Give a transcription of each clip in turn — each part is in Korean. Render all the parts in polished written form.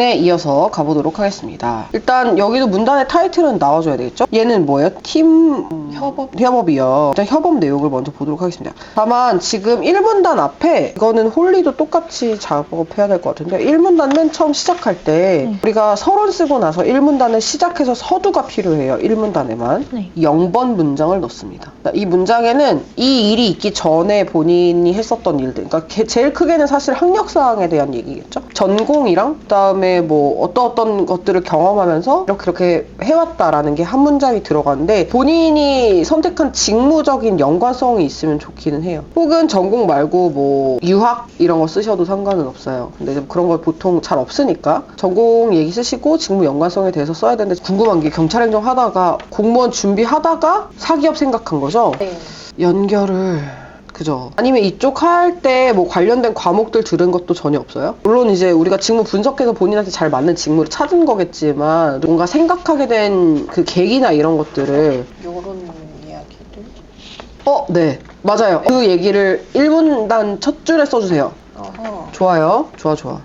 네, 이어서 가보도록 하겠습니다. 일단 여기도 문단의 타이틀은 나와줘야 되겠죠? 얘는 뭐예요? 팀 협업이요. 일단 협업 내용을 먼저 보도록 하겠습니다. 다만 지금 1문단 앞에 이거는 홀리도 똑같이 작업해야 될 것 같은데 1문단 맨 처음 시작할 때 우리가 서론 쓰고 나서 1문단을 시작해서 서두가 필요해요. 1문단에만 0번 문장을 넣습니다. 이 문장에는 이 일이 있기 전에 본인이 했었던 일들, 그러니까 제일 크게는 사실 학력사항에 대한 얘기겠죠? 전공이랑 그다음에 뭐 어떤 것들을 경험하면서 이렇게 해왔다라는 게 한 문장이 들어가는데 본인이 선택한 직무적인 연관성이 있으면 좋기는 해요. 혹은 전공 말고 뭐 유학 이런 거 쓰셔도 상관은 없어요. 근데 그런 거 보통 잘 없으니까 전공 얘기 쓰시고 직무 연관성에 대해서 써야 되는데 궁금한 게 경찰행정 하다가 공무원 준비하다가 사기업 생각한 거죠? 네. 연결을 그죠. 아니면 이쪽 할 때 뭐 관련된 과목들 들은 것도 전혀 없어요? 물론 이제 우리가 직무 분석해서 본인한테 잘 맞는 직무를 찾은 거겠지만 뭔가 생각하게 된 그 계기나 이런 것들을 요런 이야기들? 네. 맞아요. 그 얘기를 1문단 첫 줄에 써주세요. 어허. 좋아요. 좋아.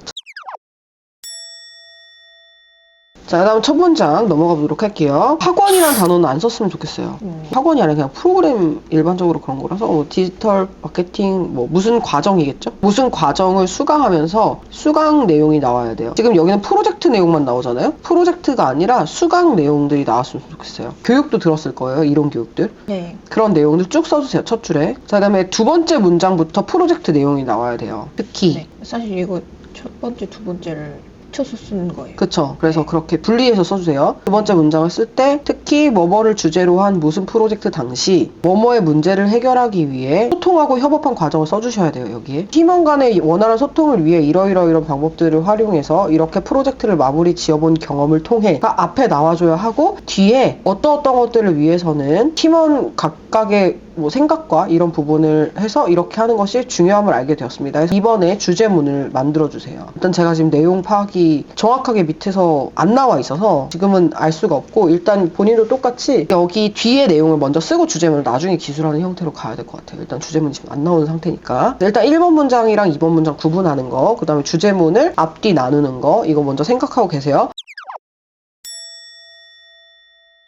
자, 다음 첫 문장 넘어가 보도록 할게요. 학원이라는 단어는 안 썼으면 좋겠어요. 학원이 아니라 그냥 프로그램 일반적으로 그런 거라서 뭐 디지털 마케팅 뭐 무슨 과정이겠죠? 무슨 과정을 수강하면서 수강 내용이 나와야 돼요. 지금 여기는 프로젝트 내용만 나오잖아요. 프로젝트가 아니라 수강 내용들이 나왔으면 좋겠어요. 교육도 들었을 거예요. 이론 교육들. 네. 그런 내용들 쭉 써주세요. 첫 줄에. 자, 그다음에 두 번째 문장부터 프로젝트 내용이 나와야 돼요. 특히. 네. 사실 이거 첫 번째, 두 번째를 합쳐서 쓰는 거예요. 그쵸. 그래서 그렇게 분리해서 써주세요. 두 번째 문장을 쓸 때 특히 뭐뭐를 주제로 한 무슨 프로젝트 당시 뭐뭐의 문제를 해결하기 위해 소통하고 협업한 과정을 써주셔야 돼요. 여기에 팀원 간의 원활한 소통을 위해 이런 방법들을 활용해서 이렇게 프로젝트를 마무리 지어본 경험을 통해 앞에 나와줘야 하고 뒤에 어떤 것들을 위해서는 팀원 각각의 뭐 생각과 이런 부분을 해서 이렇게 하는 것이 중요함을 알게 되었습니다. 그래서 이번에 주제문을 만들어주세요. 일단 제가 지금 내용 파악이 정확하게 밑에서 안 나와 있어서 지금은 알 수가 없고 일단 본인도 똑같이 여기 뒤에 내용을 먼저 쓰고 주제문을 나중에 기술하는 형태로 가야 될 것 같아요. 일단 주제문이 지금 안 나오는 상태니까 일단 1번 문장이랑 2번 문장 구분하는 거, 그 다음에 주제문을 앞뒤 나누는 거 이거 먼저 생각하고 계세요.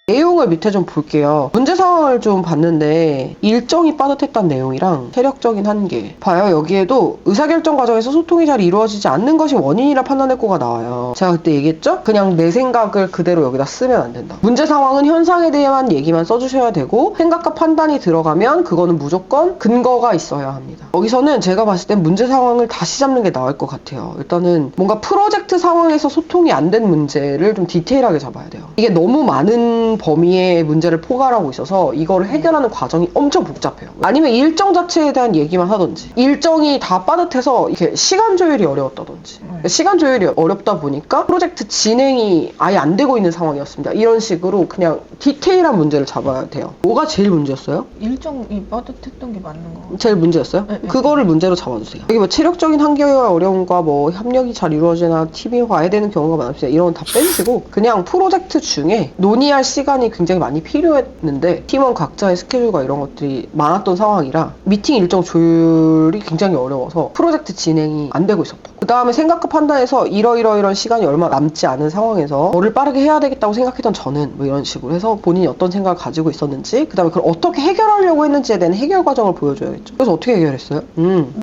내용을 밑에 좀 볼게요. 문제 상황을 좀 봤는데 일정이 빠듯했다는 내용이랑 체력적인 한계. 봐요. 여기에도 의사결정 과정에서 소통이 잘 이루어지지 않는 것이 원인이라 판단했고가 나와요. 제가 그때 얘기했죠? 그냥 내 생각을 그대로 여기다 쓰면 안 된다. 문제 상황은 현상에 대한 얘기만 써주셔야 되고 생각과 판단이 들어가면 그거는 무조건 근거가 있어야 합니다. 여기서는 제가 봤을 땐 문제 상황을 다시 잡는 게 나을 것 같아요. 일단은 뭔가 프로젝트 상황에서 소통이 안 된 문제를 좀 디테일하게 잡아야 돼요. 이게 너무 많은 범위의 문제를 포괄하고 있어서 이거를 해결하는 과정이 엄청 복잡해요. 아니면 일정 자체에 대한 얘기만 하든지 일정이 다 빠듯해서 이렇게 시간 조율이 어려웠다든지 시간 조율이 어렵다 보니까 프로젝트 진행이 아예 안 되고 있는 상황이었습니다. 이런 식으로 그냥 디테일한 문제를 잡아야 돼요. 뭐가 제일 문제였어요? 일정이 빠듯했던 게 맞는 거. 제일 문제였어요? 네. 그거를 문제로 잡아주세요. 여기 뭐 체력적인 한계와 어려움과 뭐 협력이 잘 이루어지나 팀이 와해되는 경우가 많습니다. 이런 건 다 빼주시고 그냥 프로젝트 중에 논의할 시간이 굉장히 많이 필요했는데 팀원 각자의 스케줄과 이런 것들이 많았던 상황이라 미팅 일정 조율이 굉장히 어려워서 프로젝트 진행이 안 되고 있었다. 그 다음에 생각과 판단해서 이런 시간이 얼마 남지 않은 상황에서 뭐를 빠르게 해야 되겠다고 생각했던 저는 뭐 이런 식으로 해서 본인이 어떤 생각을 가지고 있었는지 그 다음에 그걸 어떻게 해결하려고 했는지에 대한 해결 과정을 보여줘야겠죠. 그래서 어떻게 해결했어요?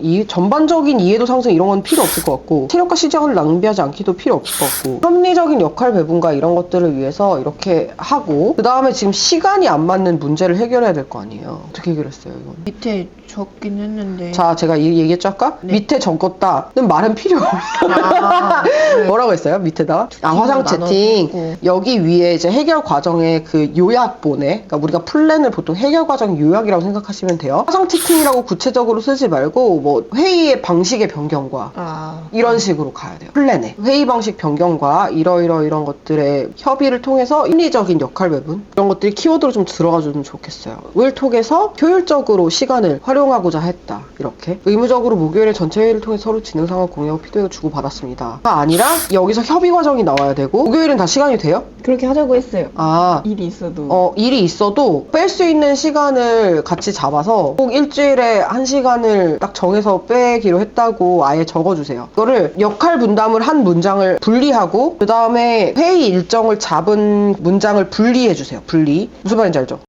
이 전반적인 이해도 상승 이런 건 필요 없을 것 같고 체력과 시간을 낭비하지 않기도 필요 없을 것 같고 합리적인 역할 배분과 이런 것들을 위해서 이렇게 하고 그 다음에 지금 시간이 안 맞는 문제를 해결해야 될 거 아니에요. 어떻게 해결했어요 이건? 밑에 적긴 했는데. 자, 제가 얘기했죠 아까? 네. 밑에 적었다는 말은 필요 없어요. 뭐라고 했어요? 밑에다가? 화상 채팅. 여기 위에 이제 해결 과정의 그 요약본에, 그러니까 우리가 플랜을 보통 해결 과정 요약이라고 생각하시면 돼요. 화상 채팅이라고 구체적으로 쓰지 말고 뭐 회의의 방식의 변경과 이런 식으로 가야 돼요. 플랜에 회의 방식 변경과 이런 것들의 협의를 통해서 합리적인 역할 역할 배분 이런 것들이 키워드로 좀 들어가주면 좋겠어요. 윌톡에서 효율적으로 시간을 활용하고자 했다. 이렇게 의무적으로 목요일에 전체 회의를 통해 서로 진행 상황을 공유하고 피드백을 주고받았습니다. 가 아니라 여기서 협의 과정이 나와야 되고 목요일은 다 시간이 돼요? 그렇게 하자고 했어요. 아 일이 있어도. 일이 있어도 뺄 수 있는 시간을 같이 잡아서 꼭 일주일에 1시간을 딱 정해서 빼기로 했다고 아예 적어주세요. 이거를 역할 분담을 한 문장을 분리하고 그 다음에 회의 일정을 잡은 문장을 분리해주세요. 분리. 무슨 말인지 알죠?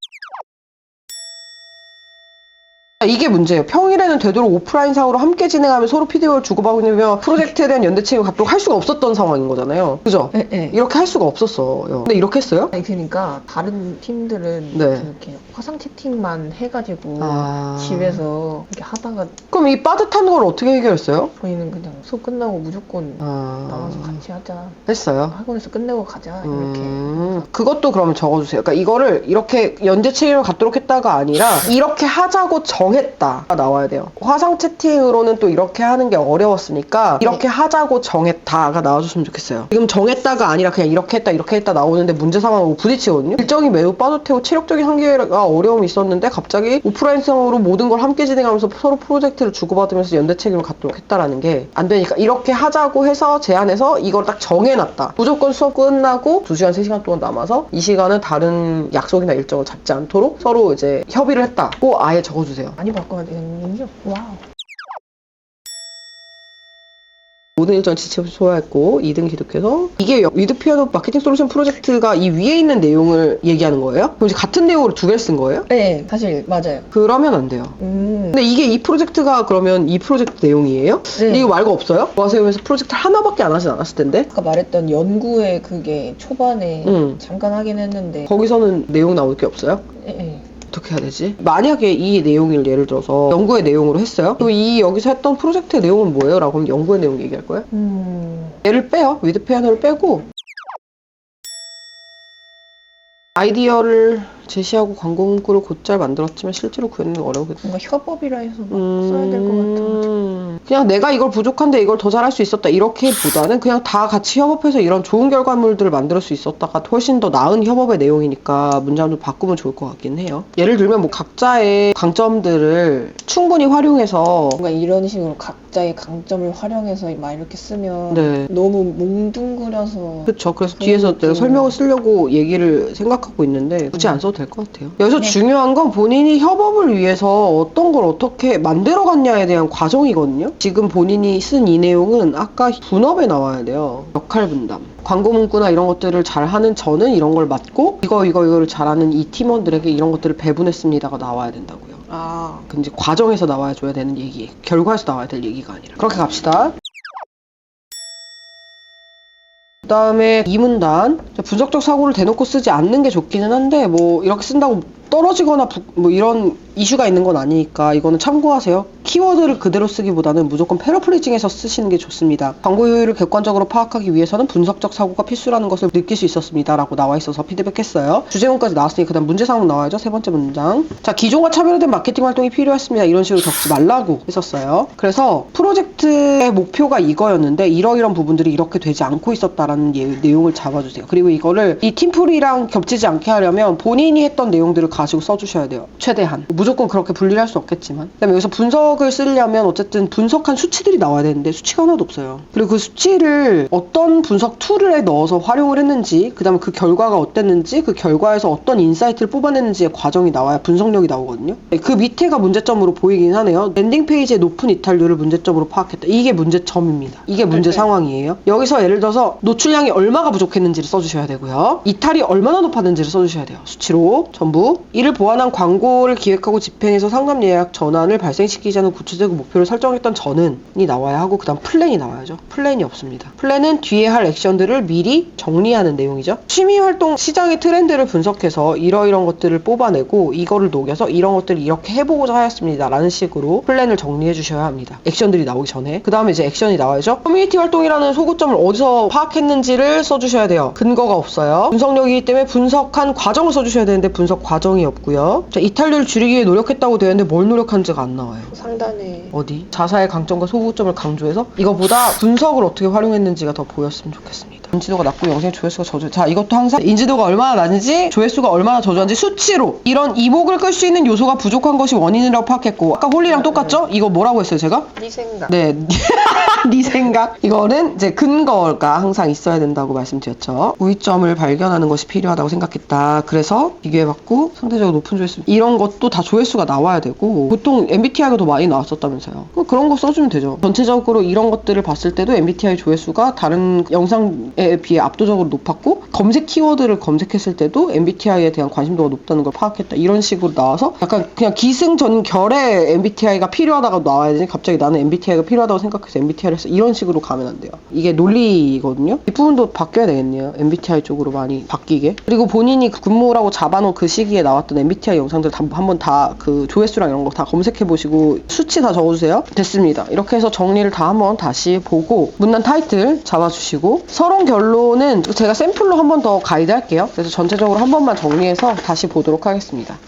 이게 문제예요. 평일에는 되도록 오프라인상으로 함께 진행하며 서로 피드백을 주고받으며 프로젝트에 대한 연대 책임을 갖도록 할 수가 없었던 상황인 거잖아요. 그죠? 네. 이렇게 할 수가 없었어요. 근데 이렇게 했어요? 아니 그러니까 다른 팀들은 네. 이렇게 화상 채팅만 해가지고 집에서 이렇게 하다가 그럼 이 빠듯한 걸 어떻게 해결했어요? 저희는 그냥 수업 끝나고 무조건 나와서 같이 하자. 했어요. 학원에서 끝내고 가자 이렇게. 그것도 그러면 적어주세요. 그러니까 이거를 이렇게 연대 책임을 갖도록 했다가 아니라 이렇게 하자고 정했다가 나와야 돼요. 화상 채팅으로는 또 이렇게 하는 게 어려웠으니까 이렇게 하자고 정했다가 나와줬으면 좋겠어요. 지금 정했다가 아니라 그냥 이렇게 했다 나오는데 문제 상황으로 부딪히거든요. 일정이 매우 빠듯하고 체력적인 한계가 어려움이 있었는데 갑자기 오프라인상으로 모든 걸 함께 진행하면서 서로 프로젝트를 주고받으면서 연대 책임을 갖도록 했다라는 게 안 되니까 이렇게 하자고 해서 제안해서 이걸 딱 정해놨다. 무조건 수업 끝나고 2시간, 3시간 동안 남아서 이 시간은 다른 약속이나 일정을 잡지 않도록 서로 이제 협의를 했다고 아예 적어주세요. 많이 바꿔야 되는군요. 와우. 모든 일정을 지체 소화했고 2등 기록해서 이게 위드피아노 마케팅 솔루션 프로젝트가 이 위에 있는 내용을 얘기하는 거예요? 그럼 이제 같은 내용으로 2개를 쓴 거예요? 네, 사실 맞아요. 그러면 안 돼요. 근데 이게 이 프로젝트가 그러면 이 프로젝트 내용이에요? 네. 이거 말고 없어요? 와세요에서 프로젝트 하나밖에 안 하진 않았을 텐데? 아까 말했던 연구에 그게 초반에 잠깐 하긴 했는데 거기서는 내용 나올 게 없어요? 네. 어떻게 해야 되지? 만약에 이 내용을 예를 들어서 연구의 내용으로 했어요? 그럼 이 여기서 했던 프로젝트의 내용은 뭐예요? 라고 하면 연구의 내용 얘기할 거예요? 얘를 빼요. 위드 피아노를 빼고 아이디어를 제시하고 광고 문구를 곧잘 만들었지만 실제로 구현은 어려우겠다. 뭔가 협업이라 해서 막 써야 될 것 같은. 그냥 내가 이걸 부족한데 이걸 더 잘할 수 있었다 이렇게 보다는 그냥 다 같이 협업해서 이런 좋은 결과물들을 만들 수 있었다가 훨씬 더 나은 협업의 내용이니까 문장을 좀 바꾸면 좋을 것 같긴 해요. 예를 들면 뭐 각자의 강점들을 충분히 활용해서 뭔가 이런 식으로 각자의 강점을 활용해서 막 이렇게 쓰면 네. 너무 뭉뚱그려서. 그쵸. 그래서 뒤에서 내가 설명을 쓰려고 얘기를 생각하고 있는데 굳이 안 써도 될 것 같아요. 여기서 네. 중요한 건 본인이 협업을 위해서 어떤 걸 어떻게 만들어갔냐에 대한 과정이거든요. 지금 본인이 쓴 이 내용은 아까 분업에 나와야 돼요. 역할 분담. 광고 문구나 이런 것들을 잘하는 저는 이런 걸 맡고 이거를 잘하는 이 팀원들에게 이런 것들을 배분했습니다가 나와야 된다고요. 근데 과정에서 나와줘야 되는 얘기, 결과에서 나와야 될 얘기가 아니라. 그렇게 갑시다. 그 다음에 이 문단 분석적 사고를 대놓고 쓰지 않는 게 좋기는 한데 뭐 이렇게 쓴다고 떨어지거나 뭐 이런 이슈가 있는 건 아니니까 이거는 참고하세요. 키워드를 그대로 쓰기보다는 무조건 패러프레이징해서 쓰시는 게 좋습니다. 광고 효율을 객관적으로 파악하기 위해서는 분석적 사고가 필수라는 것을 느낄 수 있었습니다 라고 나와 있어서 피드백했어요. 주제문까지 나왔으니 그 다음 문제상으로 나와야죠. 세 번째 문장. 자, 기존과 차별화된 마케팅 활동이 필요했습니다. 이런 식으로 적지 말라고 했었어요. 그래서 프로젝트의 목표가 이거였는데 이러이런 부분들이 이렇게 되지 않고 있었다라는 내용을 잡아주세요. 그리고 이거를 이 팀플이랑 겹치지 않게 하려면 본인이 했던 내용들을 가지고 써주셔야 돼요. 최대한. 무조건 그렇게 분리를 할 수 없겠지만. 그 다음에 여기서 분석을 쓰려면 어쨌든 분석한 수치들이 나와야 되는데 수치가 하나도 없어요. 그리고 그 수치를 어떤 분석 툴에 넣어서 활용을 했는지, 그 다음에 그 결과가 어땠는지, 그 결과에서 어떤 인사이트를 뽑아내는지의 과정이 나와야 분석력이 나오거든요. 그 밑에가 문제점으로 보이긴 하네요. 랜딩 페이지의 높은 이탈률을 문제점으로 파악했다. 이게 문제점입니다. 이게 문제 상황이에요. 여기서 예를 들어서 노출량이 얼마가 부족했는지를 써주셔야 되고요. 이탈이 얼마나 높았는지를 써주셔야 돼요. 수치로 전부. 이를 보완한 광고를 기획하고 집행해서 상담 예약 전환을 발생시키지 않은 구체적인 목표를 설정했던 전은이 나와야 하고 그 다음 플랜이 나와야죠. 플랜이 없습니다. 플랜은 뒤에 할 액션들을 미리 정리하는 내용이죠. 취미활동 시장의 트렌드를 분석해서 이러이런 것들을 뽑아내고 이거를 녹여서 이런 것들을 이렇게 해보고자 하였습니다 라는 식으로 플랜을 정리해 주셔야 합니다. 액션들이 나오기 전에. 그 다음에 이제 액션이 나와야죠. 커뮤니티 활동이라는 소구점을 어디서 파악했는지를 써주셔야 돼요. 근거가 없어요. 분석력이기 때문에 분석한 과정을 써주셔야 되는데 분석 과정이 없고요. 자, 이탈률을 줄이기 위해 노력했다고 되어 있는데 뭘 노력한지가 안 나와요. 상단에 어디? 자사의 강점과 소구점을 강조해서 이거보다 분석을 어떻게 활용했는지가 더 보였으면 좋겠습니다. 인지도가 낮고 영상의 조회수가 저조해. 자, 이것도 항상 인지도가 얼마나 낮은지 조회수가 얼마나 저조한지 수치로 이런 이목을 끌 수 있는 요소가 부족한 것이 원인이라고 파악했고, 아까 홀리랑 똑같죠? 이거 뭐라고 했어요 제가? 네 생각. 네. 네 생각. 이거는 이제 근거가 항상 있어야 된다고 말씀드렸죠. 우위점을 발견하는 것이 필요하다고 생각했다. 그래서 비교해봤고 상대적으로 높은 조회수, 이런 것도 다 조회수가 나와야 되고, 보통 MBTI가 더 많이 나왔었다면서요. 그런 거 써주면 되죠. 전체적으로 이런 것들을 봤을 때도 MBTI 조회수가 다른 영상에 비해 압도적으로 높았고, 검색 키워드를 검색했을 때도 MBTI에 대한 관심도가 높다는 걸 파악했다. 이런 식으로 나와서 약간 그냥 기승전결의 MBTI가 필요하다고 나와야 되지, 갑자기 나는 MBTI가 필요하다고 생각해서 MBTI를 했어, 이런 식으로 가면 안 돼요. 이게 논리거든요. 뒷부분도 바뀌어야 되겠네요. MBTI 쪽으로 많이 바뀌게. 그리고 본인이 근무라고 잡아놓은 그 시기에 나왔던 MBTI 영상들 한번 다 그 조회수랑 이런 거 다 검색해보시고 수치 다 적어주세요. 됐습니다. 이렇게 해서 정리를 다 한번 다시 보고 문단 타이틀 잡아주시고, 서론 결론은 제가 샘플로 한 번 더 가이드 할게요. 그래서 전체적으로 한 번만 정리해서 다시 보도록 하겠습니다.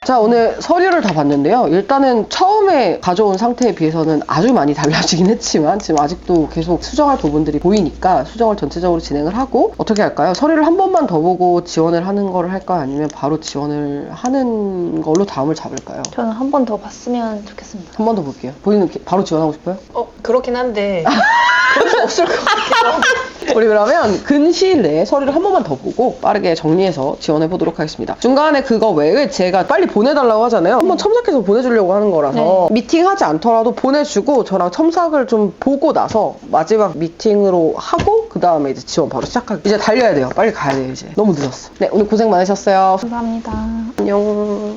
자, 오늘 서류를 다 봤는데요. 일단은 처음에 가져온 상태에 비해서는 아주 많이 달라지긴 했지만 지금 아직도 계속 수정할 부분들이 보이니까 수정을 전체적으로 진행을 하고, 어떻게 할까요? 서류를 한 번만 더 보고 지원을 하는 거를 할까요? 아니면 바로 지원을 하는 걸로 다음을 잡을까요? 저는 한 번 더 봤으면 좋겠습니다. 한 번 더 볼게요. 본인은 바로 지원하고 싶어요? 그렇긴 한데 그럴 수 없을 것 같아요. 우리 그러면 근시일 내에 서류를 한 번만 더 보고 빠르게 정리해서 지원해 보도록 하겠습니다. 중간에 그거 외에 제가 빨리 보내달라고 하잖아요. 한번 첨삭해서 보내주려고 하는 거라서 미팅하지 않더라도 보내주고 저랑 첨삭을 좀 보고 나서 마지막 미팅으로 하고 그 다음에 이제 지원 바로 시작하기. 이제 달려야 돼요. 빨리 가야 돼요. 이제 너무 늦었어. 네, 오늘 고생 많으셨어요. 감사합니다. 안녕.